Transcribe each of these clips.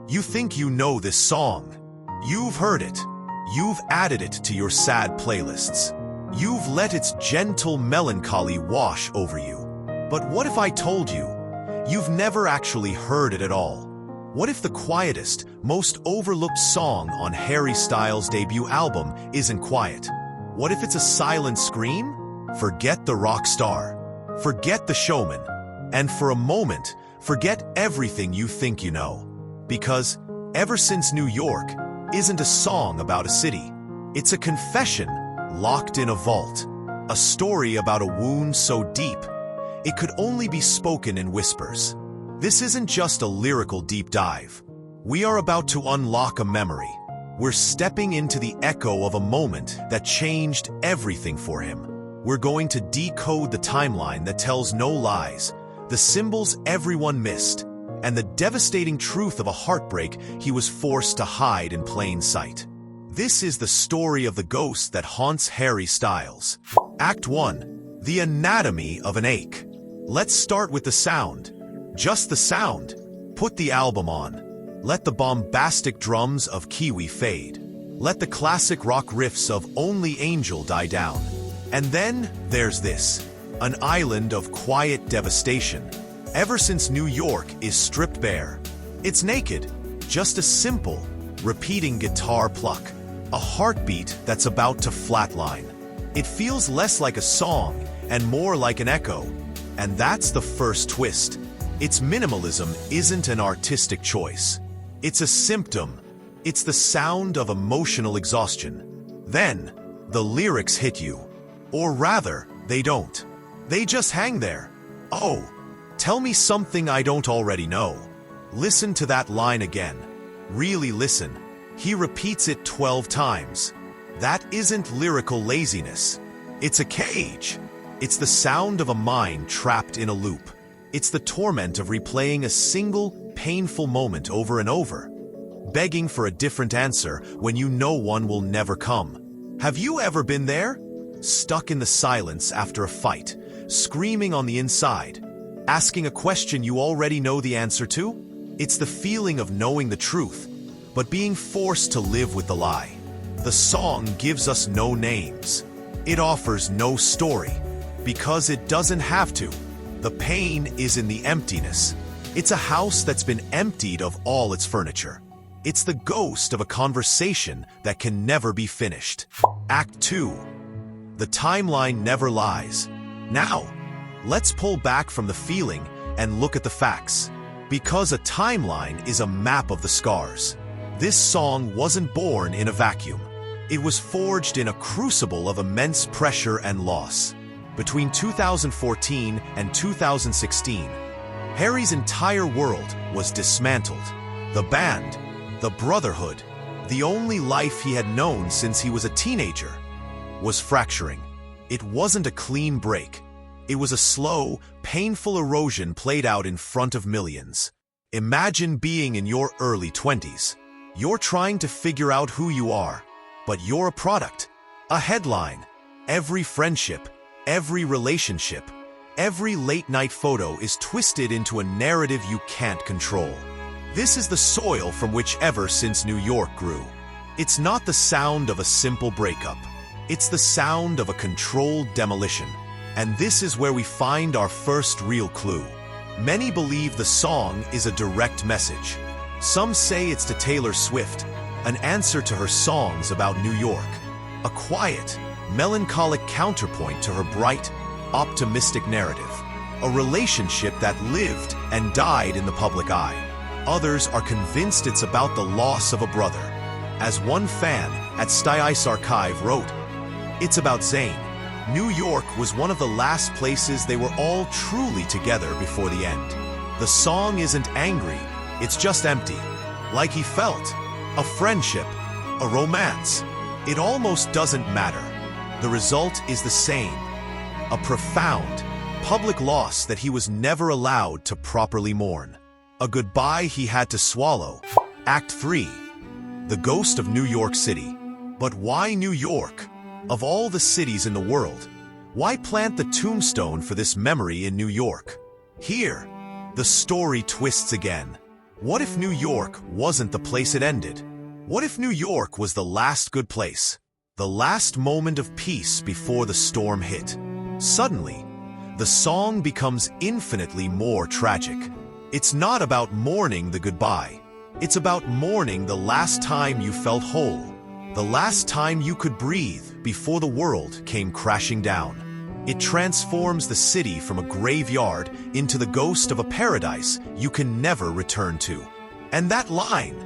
You think you know this song. You've heard it. You've added it to your sad playlists. You've let its gentle melancholy wash over you. But what if I told you, you've never actually heard it at all? What if the quietest, most overlooked song on Harry Styles' debut album isn't quiet? What if it's a silent scream? Forget the rock star. Forget the showman. And for a moment, forget everything you think you know. Because Ever Since New York isn't a song about a city. It's a confession locked in a vault. A story about a wound so deep, it could only be spoken in whispers. This isn't just a lyrical deep dive. We are about to unlock a memory. We're stepping into the echo of a moment that changed everything for him. We're going to decode the timeline that tells no lies, the symbols everyone missed, and the devastating truth of a heartbreak he was forced to hide in plain sight. This is the story of the ghost that haunts Harry Styles. Act 1. The Anatomy of an Ache. Let's start with the sound. Just the sound. Put the album on. Let the bombastic drums of Kiwi fade. Let the classic rock riffs of Only Angel die down. And then there's this. An island of quiet devastation. Ever Since New York is stripped bare. It's naked. Just a simple, repeating guitar pluck. A heartbeat that's about to flatline. It feels less like a song and more like an echo. And that's the first twist. Its minimalism isn't an artistic choice. It's a symptom. It's the sound of emotional exhaustion. Then, the lyrics hit you. Or rather, they don't. They just hang there. Oh, tell me something I don't already know. Listen to that line again. Really listen. He repeats it 12 times. That isn't lyrical laziness. It's a cage. It's the sound of a mind trapped in a loop. It's the torment of replaying a single, painful moment over and over, begging for a different answer when you know one will never come. Have you ever been there? Stuck in the silence after a fight, screaming on the inside, asking a question you already know the answer to? It's the feeling of knowing the truth, but being forced to live with the lie. The song gives us no names. It offers no story, because it doesn't have to. The pain is in the emptiness. It's a house that's been emptied of all its furniture. It's the ghost of a conversation that can never be finished. Act 2. The timeline never lies. Now, let's pull back from the feeling and look at the facts. Because a timeline is a map of the scars. This song wasn't born in a vacuum. It was forged in a crucible of immense pressure and loss. Between 2014 and 2016, Harry's entire world was dismantled. The band, the brotherhood, the only life he had known since he was a teenager, was fracturing. It wasn't a clean break. It was a slow, painful erosion played out in front of millions. Imagine being in your early 20s. You're trying to figure out who you are, but you're a product, a headline. Every friendship, every relationship, every late-night photo is twisted into a narrative you can't control. This is the soil from which Ever Since New York grew. It's not the sound of a simple breakup. It's the sound of a controlled demolition. And this is where we find our first real clue. Many believe the song is a direct message. Some say it's to Taylor Swift, an answer to her songs about New York. A quiet, melancholic counterpoint to her bright, optimistic narrative. A relationship that lived and died in the public eye. Others are convinced it's about the loss of a brother. As one fan at Sty Ice Archive wrote, "It's about Zayn. New York was one of the last places they were all truly together before the end. The song isn't angry, it's just empty. Like he felt. A friendship, a romance. It almost doesn't matter. The result is the same. A profound, public loss that he was never allowed to properly mourn. A goodbye he had to swallow." Act 3. The Ghost of New York City. But why New York? Of all the cities in the world, why plant the tombstone for this memory in New York? Here, the story twists again. What if New York wasn't the place it ended? What if New York was the last good place? The last moment of peace before the storm hit. Suddenly, the song becomes infinitely more tragic. It's not about mourning the goodbye. It's about mourning the last time you felt whole. The last time you could breathe before the world came crashing down. It transforms the city from a graveyard into the ghost of a paradise you can never return to. And that line,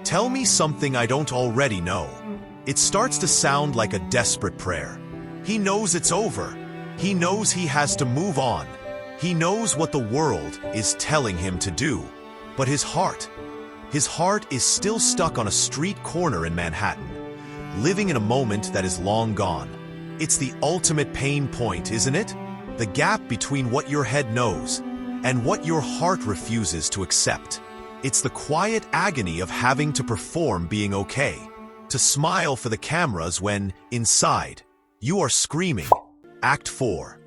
"Tell me something I don't already know," it starts to sound like a desperate prayer. He knows it's over. He knows he has to move on. He knows what the world is telling him to do. But his heart is still stuck on a street corner in Manhattan, living in a moment that is long gone. It's the ultimate pain point, isn't it? The gap between what your head knows and what your heart refuses to accept. It's the quiet agony of having to perform being okay, to smile for the cameras when, inside, you are screaming. Act 4.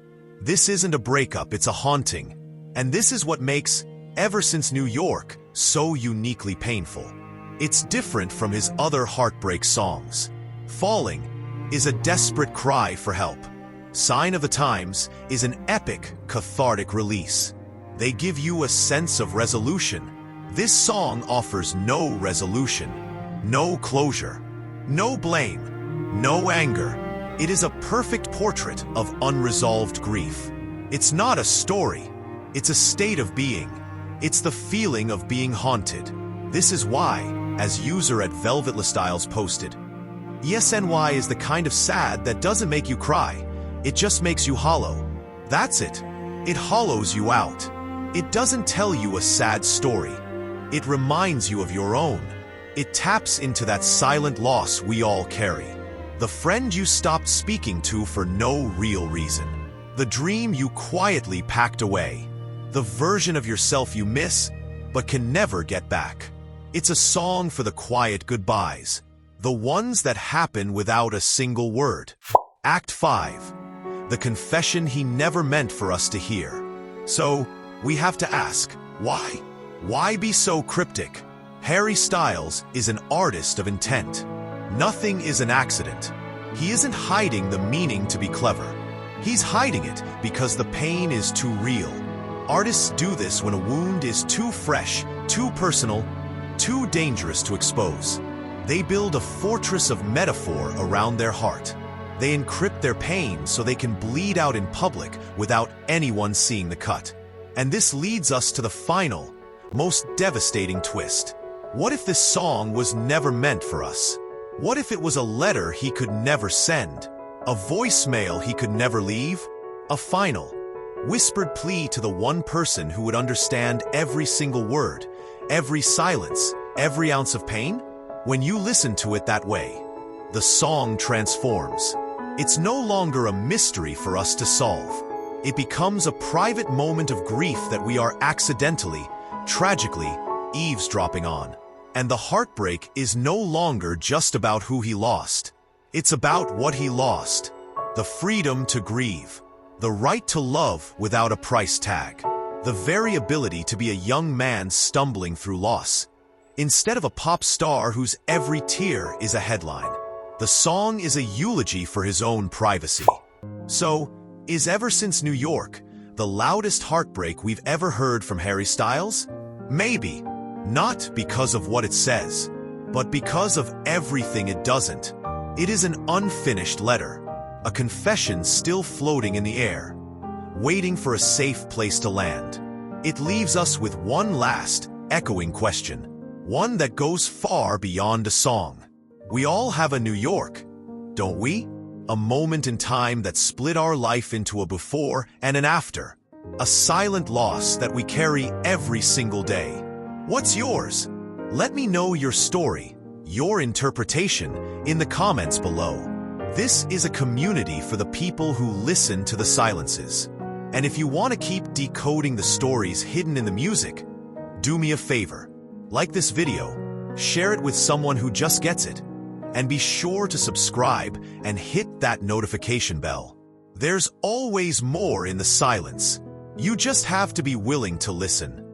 This isn't a breakup, it's a haunting. And this is what makes Ever Since New York so uniquely painful. It's different from his other heartbreak songs. Falling is a desperate cry for help. Sign of the Times is an epic, cathartic release. They give you a sense of resolution. This song offers no resolution, no closure, no blame, no anger. It is a perfect portrait of unresolved grief. It's not a story. It's a state of being. It's the feeling of being haunted. This is why, as user at @VelvetLaStyles posted, ESNY is the kind of sad that doesn't make you cry. It just makes you hollow. That's it. It hollows you out. It doesn't tell you a sad story. It reminds you of your own. It taps into that silent loss we all carry. The friend you stopped speaking to for no real reason. The dream you quietly packed away. The version of yourself you miss, but can never get back. It's a song for the quiet goodbyes. The ones that happen without a single word. Act 5. The confession he never meant for us to hear. So, we have to ask, why? Why be so cryptic? Harry Styles is an artist of intent. Nothing is an accident. He isn't hiding the meaning to be clever. He's hiding it because the pain is too real. Artists do this when a wound is too fresh, too personal, too dangerous to expose. They build a fortress of metaphor around their heart. They encrypt their pain so they can bleed out in public without anyone seeing the cut. And this leads us to the final, most devastating twist. What if this song was never meant for us? What if it was a letter he could never send? A voicemail he could never leave? A final, whispered plea to the one person who would understand every single word, every silence, every ounce of pain? When you listen to it that way, the song transforms. It's no longer a mystery for us to solve. It becomes a private moment of grief that we are accidentally, tragically, eavesdropping on. And the heartbreak is no longer just about who he lost. It's about what he lost. The freedom to grieve. The right to love without a price tag. The very ability to be a young man stumbling through loss. Instead of a pop star whose every tear is a headline, the song is a eulogy for his own privacy. So, is Ever Since New York the loudest heartbreak we've ever heard from Harry Styles? Maybe. Not because of what it says, but because of everything it doesn't. It is an unfinished letter, a confession still floating in the air, waiting for a safe place to land. It leaves us with one last, echoing question. One that goes far beyond a song. We all have a New York, don't we? A moment in time that split our life into a before and an after. A silent loss that we carry every single day. What's yours? Let me know your story, your interpretation, in the comments below. This is a community for the people who listen to the silences. And if you want to keep decoding the stories hidden in the music, do me a favor. Like this video, share it with someone who just gets it, and be sure to subscribe and hit that notification bell. There's always more in the silence. You just have to be willing to listen.